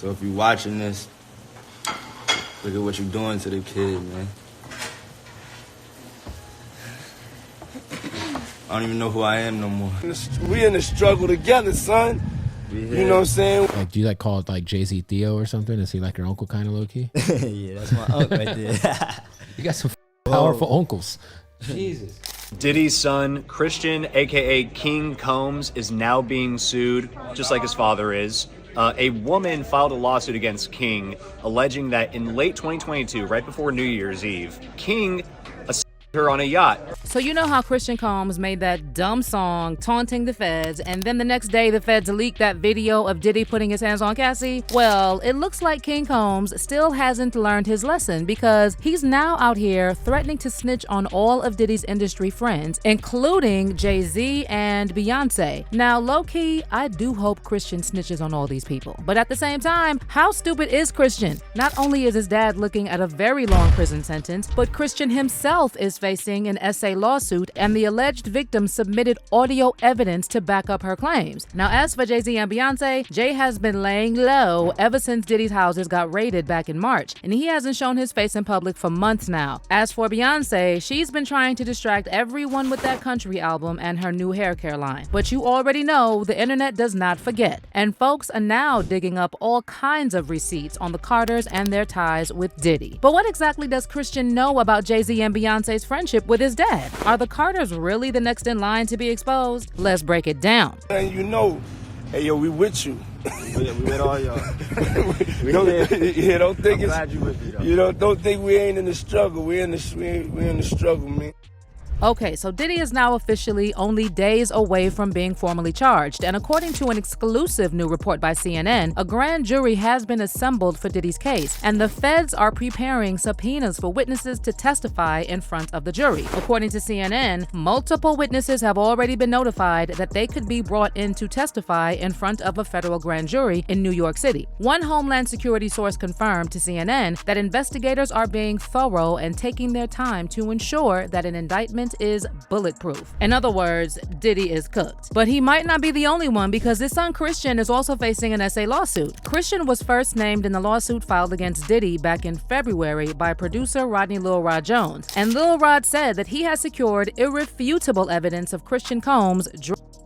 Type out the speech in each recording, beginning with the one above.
So if you watching this, look at what you're doing to the kid, man. I don't even know who I am no more. We in the struggle together, son. You know what I'm saying? Like, do you like call it like Jay-Z Theo or something? Is he like your uncle kind of low-key? Yeah, that's my uncle right there. You got some powerful uncles. Jesus. Diddy's son, Christian, aka King Combs, is now being sued, just like his father is. A woman filed a lawsuit against King, alleging that in late 2022, right before New Year's Eve, King assaulted her on a yacht. So you know how Christian Combs made that dumb song, Taunting the Feds, and then the next day the feds leaked that video of Diddy putting his hands on Cassie? Well, it looks like King Combs still hasn't learned his lesson, because he's now out here threatening to snitch on all of Diddy's industry friends, including Jay-Z and Beyonce. Now, low-key, I do hope Christian snitches on all these people. But at the same time, how stupid is Christian? Not only is his dad looking at a very long prison sentence, but Christian himself is facing an SA lawsuit, and the alleged victim submitted audio evidence to back up her claims. Now, as for Jay-Z and Beyonce, Jay has been laying low ever since Diddy's houses got raided back in March, and he hasn't shown his face in public for months now. As for Beyonce, she's been trying to distract everyone with that country album and her new hair care line. But you already know the internet does not forget, and folks are now digging up all kinds of receipts on the Carters and their ties with Diddy. But what exactly does Christian know about Jay-Z and Beyonce's friendship with his dad? Are the Carters really the next in line to be exposed? Let's break it down. And you know, hey yo, we with you. We with all y'all. We don't, yeah, don't think I'm it's. glad you with me, though. You know, don't think we ain't in the struggle. We in the struggle, man. Okay, so Diddy is now officially only days away from being formally charged, and according to an exclusive new report by CNN, a grand jury has been assembled for Diddy's case, and the feds are preparing subpoenas for witnesses to testify in front of the jury. According to CNN, multiple witnesses have already been notified that they could be brought in to testify in front of a federal grand jury in New York City. One Homeland Security source confirmed to CNN that investigators are being thorough and taking their time to ensure that an indictment is bulletproof. In other words, Diddy is cooked. But he might not be the only one, because his son Christian is also facing an SA lawsuit. Christian was first named in the lawsuit filed against Diddy back in February by producer Rodney Lil Rod Jones. And Lil Rod said that he has secured irrefutable evidence of Christian Combs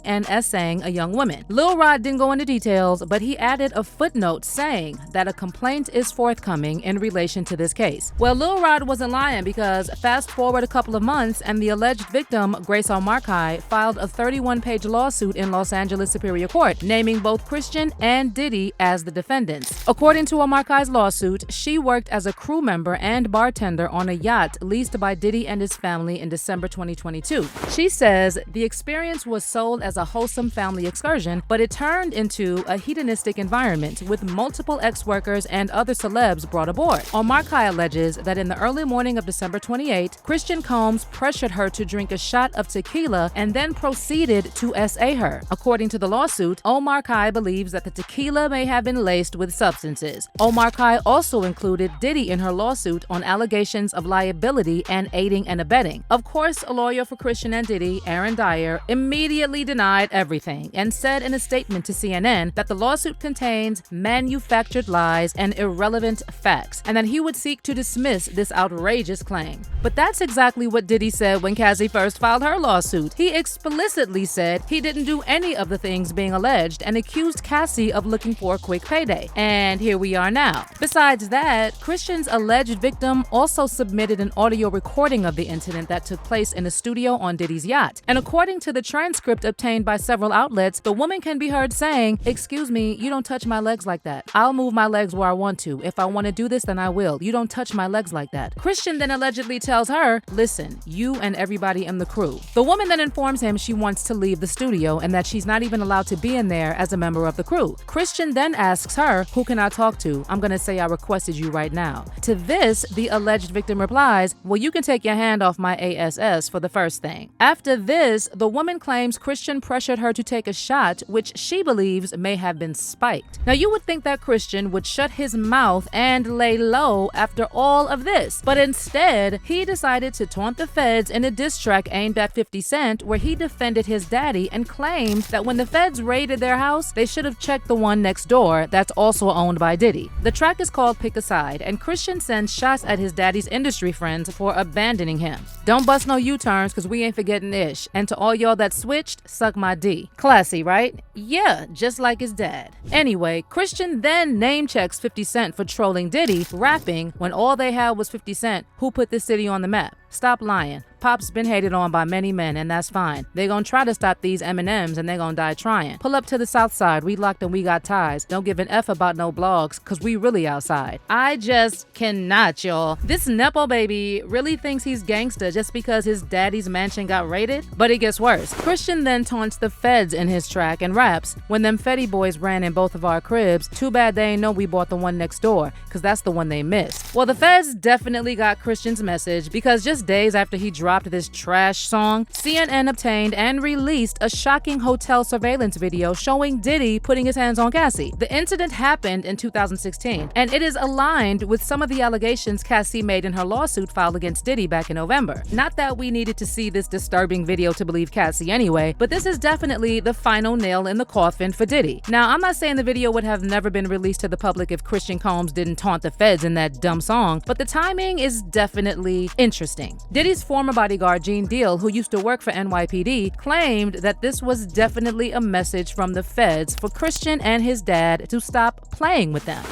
and essaying a young woman. Lil Rod didn't go into details, but he added a footnote saying that a complaint is forthcoming in relation to this case. Well, Lil Rod wasn't lying, because fast forward a couple of months and the alleged victim, Grace O'Markai, filed a 31-page lawsuit in Los Angeles Superior Court, naming both Christian and Diddy as the defendants. According to O'Markai's lawsuit, she worked as a crew member and bartender on a yacht leased by Diddy and his family in December 2022. She says the experience was sold as a wholesome family excursion, but it turned into a hedonistic environment with multiple ex-workers and other celebs brought aboard. O'Markai alleges that in the early morning of December 28, Christian Combs pressured her to drink a shot of tequila and then proceeded to SA her. According to the lawsuit, O'Markai believes that the tequila may have been laced with substances. O'Markai also included Diddy in her lawsuit on allegations of liability and aiding and abetting. Of course, a lawyer for Christian and Diddy, Aaron Dyer, immediately denied everything and said in a statement to CNN that the lawsuit contains manufactured lies and irrelevant facts, and that he would seek to dismiss this outrageous claim. But that's exactly what Diddy said when Cassie first filed her lawsuit. He explicitly said he didn't do any of the things being alleged and accused Cassie of looking for a quick payday. And here we are now. Besides that, Christian's alleged victim also submitted an audio recording of the incident that took place in a studio on Diddy's yacht. And according to the transcript obtained by several outlets, the woman can be heard saying, "Excuse me, you don't touch my legs like that. I'll move my legs where I want to. If I want to do this, then I will. You don't touch my legs like that." Christian then allegedly tells her, "Listen, you and everybody in the crew." The woman then informs him she wants to leave the studio and that she's not even allowed to be in there as a member of the crew. Christian then asks her, "Who can I talk to? I'm gonna say I requested you right now." To this, the alleged victim replies, "Well, you can take your hand off my ASS for the first thing." After this, the woman claims Christian Christian pressured her to take a shot, which she believes may have been spiked. Now, you would think that Christian would shut his mouth and lay low after all of this, but instead, he decided to taunt the feds in a diss track aimed at 50 Cent, where he defended his daddy and claimed that when the feds raided their house, they should have checked the one next door that's also owned by Diddy. The track is called Pick a Side, and Christian sends shots at his daddy's industry friends for abandoning him. Don't bust no U-turns, cause we ain't forgetting Ish. And to all y'all that switched, suck my D. Classy, right? Yeah, just like his dad. Anyway, Christian then name checks 50 Cent for trolling Diddy, rapping when all they had was 50 Cent, who put this city on the map. Stop lying. Pop's been hated on by many men, and that's fine. They gonna try to stop these M&Ms, and they gonna die trying. Pull up to the south side, we locked and we got ties. Don't give an F about no blogs, cause we really outside. I just cannot, y'all. This Nepo baby really thinks he's gangsta just because his daddy's mansion got raided? But it gets worse. Christian then taunts the feds in his track and raps, when them Fetty boys ran in both of our cribs, too bad they ain't know we bought the one next door, cause that's the one they missed. Well, the feds definitely got Christian's message, because just days after he dropped this trash song, CNN obtained and released a shocking hotel surveillance video showing Diddy putting his hands on Cassie. The incident happened in 2016, and it is aligned with some of the allegations Cassie made in her lawsuit filed against Diddy back in November. Not that we needed to see this disturbing video to believe Cassie anyway, but this is definitely the final nail in the coffin for Diddy. Now, I'm not saying the video would have never been released to the public if Christian Combs didn't taunt the feds in that dumb song, but the timing is definitely interesting. Diddy's former bodyguard Gene Deal, who used to work for NYPD, claimed that this was definitely a message from the feds for Christian and his dad to stop playing with them.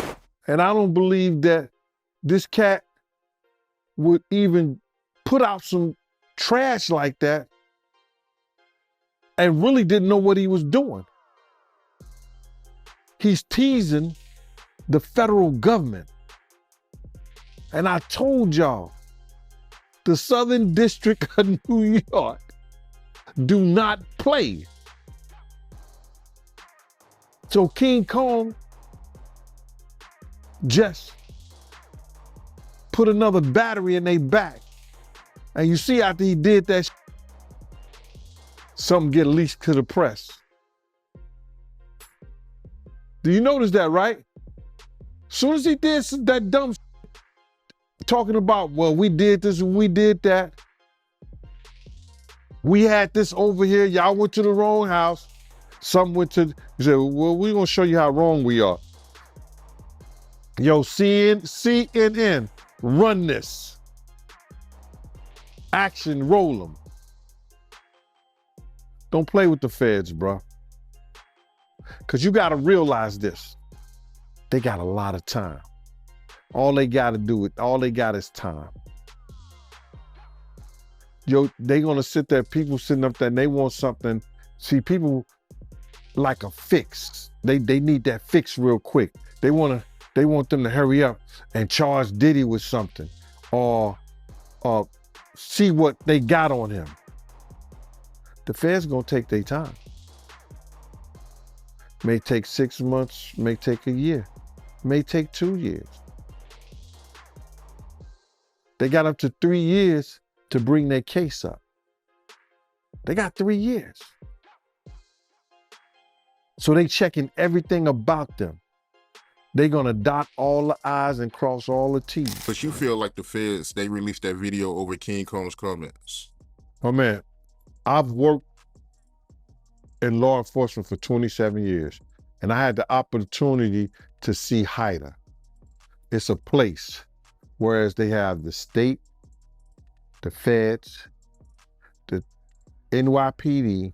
And I don't believe that this cat would even put out some trash like that and really didn't know what he was doing. He's teasing the federal government. And I told y'all, the Southern District of New York do not play. So King Kong just put another battery in their back. And you see after he did that, something get leaked to the press. Do you notice that, right? Soon as he did that dumb talking about, well, we did this and we did that. We had this over here. Y'all went to the wrong house. Some went to, he said, well, we're going to show you how wrong we are. Yo, CNN, run this. Action, roll them. Don't play with the feds, bro. Because you got to realize this. They got a lot of time. All they got is time. Yo, they gonna sit there, people sitting up there and they want something. See, people like a fix. They need that fix real quick. They want them to hurry up and charge Diddy with something or see what they got on him. The feds gonna take their time. May take 6 months, may take a year, may take 2 years. They got up to 3 years to bring their case up. They got 3 years. So they checking everything about them. They gonna dot all the I's and cross all the T's. But you feel like the feds, they released that video over King Combs' comments? Oh man, I've worked in law enforcement for 27 years, and I had the opportunity to see HIDA. It's a place, whereas they have the state, the feds, the NYPD,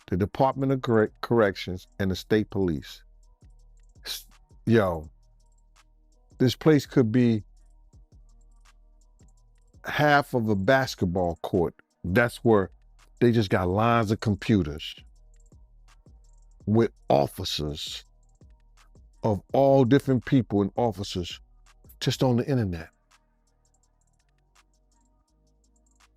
the Department of Corrections, and the state police. Yo, this place could be half of a basketball court. That's where they just got lines of computers with officers of all different people and officers just on the internet.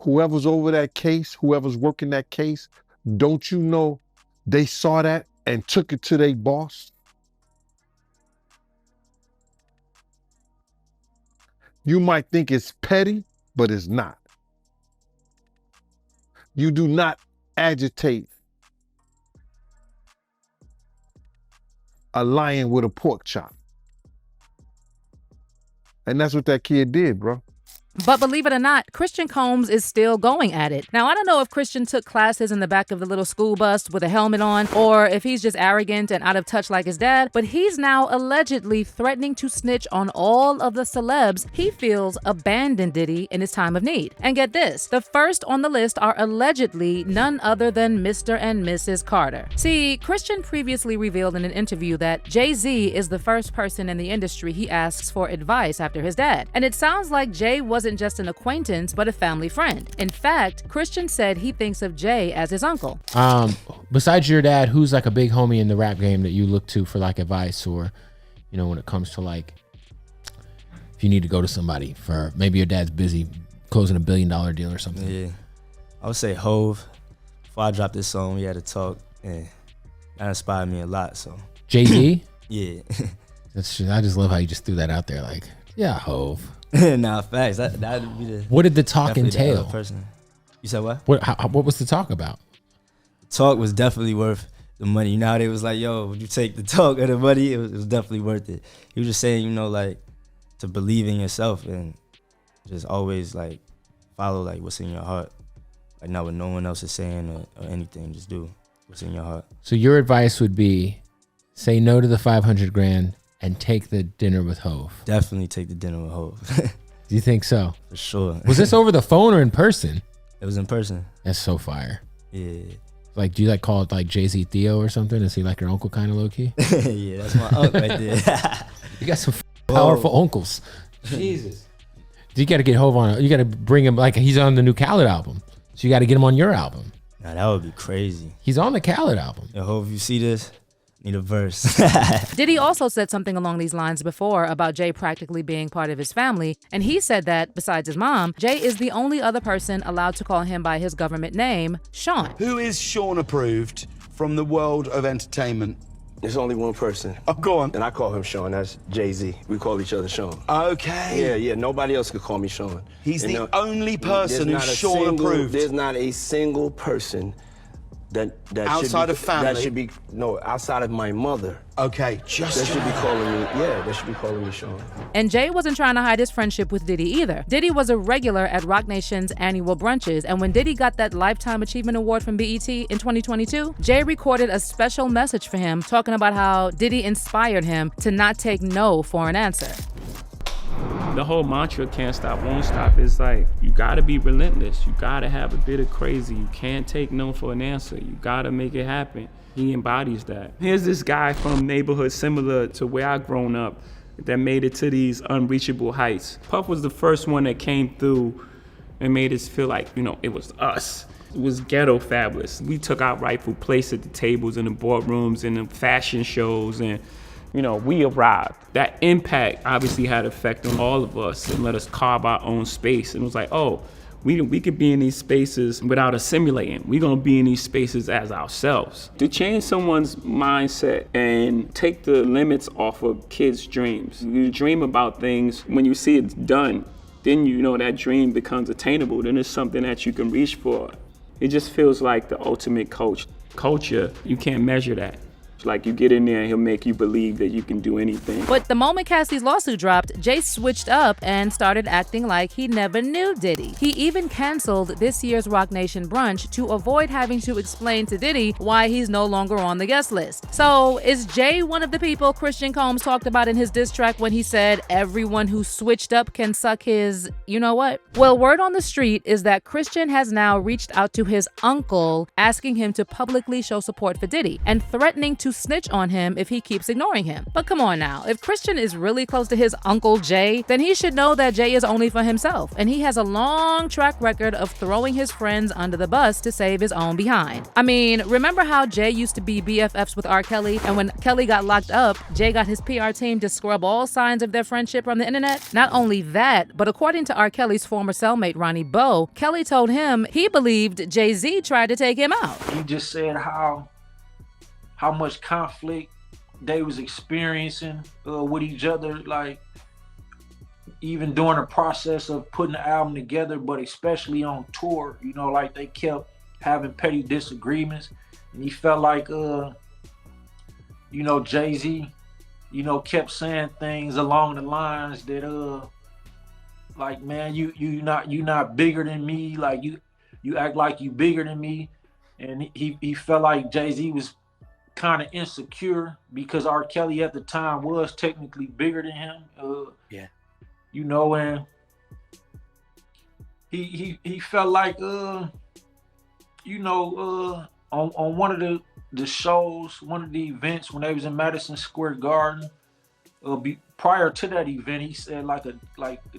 Whoever's over that case, whoever's working that case, don't you know they saw that and took it to their boss? You might think it's petty, but it's not. You do not agitate a lion with a pork chop. And that's what that kid did, bro. But believe it or not, Christian Combs is still going at it. Now, I don't know if Christian took classes in the back of the little school bus with a helmet on, or if he's just arrogant and out of touch like his dad, but he's now allegedly threatening to snitch on all of the celebs he feels abandoned Diddy in his time of need. And get this, the first on the list are allegedly none other than Mr. and Mrs. Carter. See, Christian previously revealed in an interview that Jay-Z is the first person in the industry he asks for advice after his dad. And it sounds like Jay wasn't just an acquaintance, but a family friend. In fact, Christian said he thinks of Jay as his uncle. Besides your dad, who's like a big homie in the rap game that you look to for like advice, or, you know, when it comes to like, if you need to go to somebody for, maybe your dad's busy closing $1 billion deal or something. Yeah, I would say Hove. Before I dropped this song, we had to talk, and that inspired me a lot. So Jay-Z? Yeah. I just love how you just threw that out there, like, yeah, Hove. Nah, facts. That'd be the. What did the talk entail? Person. You said what? What was the talk about? The talk was definitely worth the money. You know how they was like, yo, would you take the talk or the money? It was definitely worth it. He was just saying, you know, like, to believe in yourself and just always like follow like what's in your heart. Like not what no one else is saying or anything. Just do what's in your heart. So your advice would be, say no to the 500 grand and take the dinner with Hove. Definitely take the dinner with Hove. Do you think so? For sure. Was this over the phone or in person? It was in person. That's so fire. Yeah. Like, do you like call it like Jay-Z Theo or something? Is he like your uncle kind of low-key? Yeah, that's my uncle right there. You got some powerful uncles. Jesus. You got to get Hove on. You got to bring him, like he's on the new Khaled album. So you got to get him on your album. Nah, that would be crazy. He's on the Khaled album. Yo, Hove, you see this? Need a verse. Diddy also said something along these lines before about Jay practically being part of his family, and he said that, besides his mom, Jay is the only other person allowed to call him by his government name, Sean. Who is Sean approved from the world of entertainment? There's only one person. Oh, go on. And I call him Sean. That's Jay-Z. We call each other Sean. Okay. Yeah. Nobody else could call me Sean. He's the only person who's Sean approved. There's not a single person that outside of family. That should be outside of my mother. Okay, That should be calling me Sean. And Jay wasn't trying to hide his friendship with Diddy either. Diddy was a regular at Roc Nation's annual brunches, and when Diddy got that Lifetime Achievement Award from BET in 2022, Jay recorded a special message for him talking about how Diddy inspired him to not take no for an answer. The whole mantra, can't stop, won't stop, is like, you gotta be relentless. You gotta have a bit of crazy. You can't take no for an answer. You gotta make it happen. He embodies that. Here's this guy from neighborhood similar to where I grown up that made it to these unreachable heights. Puff was the first one that came through and made us feel like, you know, it was us. It was ghetto fabulous. We took our rightful place at the tables and the boardrooms and the fashion shows, and you know, we arrived. That impact obviously had effect on all of us and let us carve our own space. And it was like, oh, we could be in these spaces without assimilating. We're gonna be in these spaces as ourselves. To change someone's mindset and take the limits off of kids' dreams. You dream about things, when you see it's done, then you know that dream becomes attainable. Then it's something that you can reach for. It just feels like the ultimate coach. Culture, you can't measure that. Like, you get in there and he'll make you believe that you can do anything. But the moment Cassie's lawsuit dropped, Jay switched up and started acting like he never knew Diddy. He even canceled this year's Roc Nation brunch to avoid having to explain to Diddy why he's no longer on the guest list. So is Jay one of the people Christian Combs talked about in his diss track when he said everyone who switched up can suck his you know what? Well, word on the street is that Christian has now reached out to his uncle, asking him to publicly show support for Diddy and threatening to snitch on him if he keeps ignoring him. But come on now, if Christian is really close to his uncle Jay, then he should know that Jay is only for himself, and he has a long track record of throwing his friends under the bus to save his own behind. I mean, remember how Jay used to be BFFs with R. Kelly, and when Kelly got locked up, Jay got his PR team to scrub all signs of their friendship from the internet? Not only that, but according to R. Kelly's former cellmate Ronnie Bo, Kelly told him he believed Jay-Z tried to take him out. He just said how much conflict they was experiencing with each other, like even during the process of putting the album together, but especially on tour, you know, like they kept having petty disagreements, and he felt like, you you know, Jay-Z, you know, kept saying things along the lines that like, man, you not bigger than me, like you act like you bigger than me. And he felt like Jay-Z was kind of insecure because R. Kelly at the time was technically bigger than him. Yeah. You know, and he felt like you know, on one of the shows, one of the events when they was in Madison Square Garden, prior to that event, he said like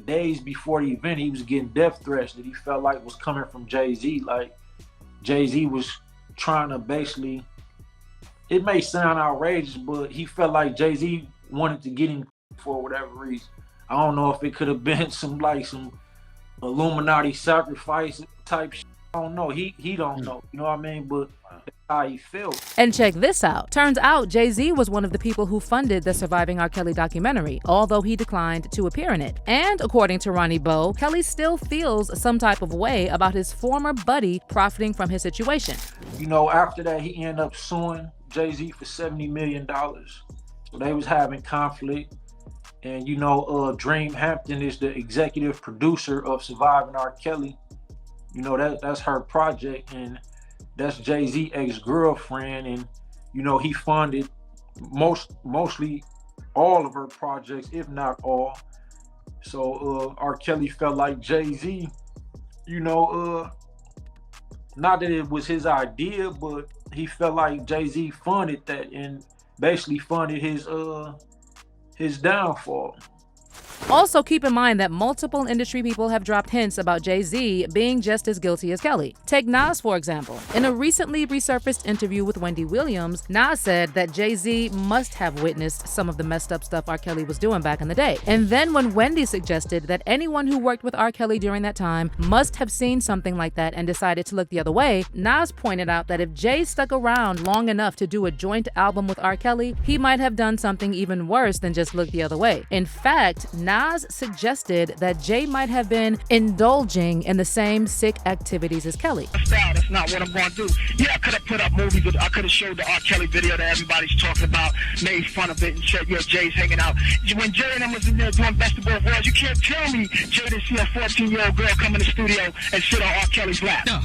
days before the event, he was getting death threats that he felt like was coming from Jay-Z. Like Jay-Z was trying to basically, it may sound outrageous, but he felt like Jay-Z wanted to get him for whatever reason. I don't know if it could have been some Illuminati sacrifice type shit. I don't know. He don't know. You know what I mean? But that's how he felt. And check this out. Turns out Jay-Z was one of the people who funded the Surviving R. Kelly documentary, although he declined to appear in it. And according to Ronnie Bo, Kelly still feels some type of way about his former buddy profiting from his situation. You know, after that, he ended up suing Jay-Z for $70 million. So they was having conflict. And, you know, Dream Hampton is the executive producer of Surviving R. Kelly. You know, that's her project, and that's Jay-Z ex-girlfriend. And, you know, he funded mostly all of her projects, if not all. So R. Kelly felt like Jay-Z, you know, not that it was his idea, but he felt like Jay-Z funded that and basically funded his downfall. Also, keep in mind that multiple industry people have dropped hints about Jay-Z being just as guilty as Kelly. Take Nas, for example. In a recently resurfaced interview with Wendy Williams, Nas said that Jay-Z must have witnessed some of the messed up stuff R. Kelly was doing back in the day. And then when Wendy suggested that anyone who worked with R. Kelly during that time must have seen something like that and decided to look the other way, Nas pointed out that if Jay stuck around long enough to do a joint album with R. Kelly, he might have done something even worse than just look the other way. In fact, Nas suggested that Jay might have been indulging in the same sick activities as Kelly. That's not what I'm going to do. Yeah, I could have put up movies, but I could have showed the R. Kelly video that everybody's talking about, made fun of it, and said, yeah, Jay's hanging out. When Jay and them was in there doing Best of Both Worlds, you can't tell me Jay didn't see a 14-year-old girl come in the studio and sit on R. Kelly's lap. No.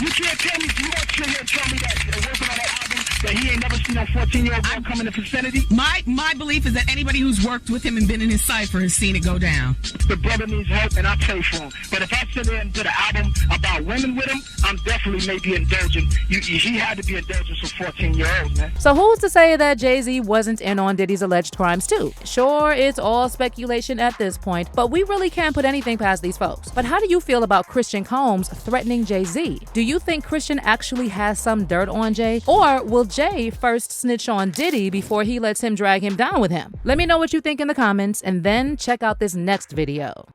You can't tell me, you won't sit here and tell me that working on that album, that he ain't never seen a 14-year-old girl come in the vicinity? My belief is that anybody who's worked with him and been in his cipher has seen it go down. The brother needs help, and I pray for him. But if I sit there and did an album about women with him, I'm definitely maybe indulgent. He had to be indulgent for 14-year-olds, man. So who's to say that Jay-Z wasn't in on Diddy's alleged crimes too? Sure, it's all speculation at this point, but we really can't put anything past these folks. But how do you feel about Christian Combs threatening Jay-Z? Do you think Christian actually has some dirt on Jay? Or will Jay first snitch on Diddy before he lets him drag him down with him? Let me know what you think in the comments, and then check out this next video.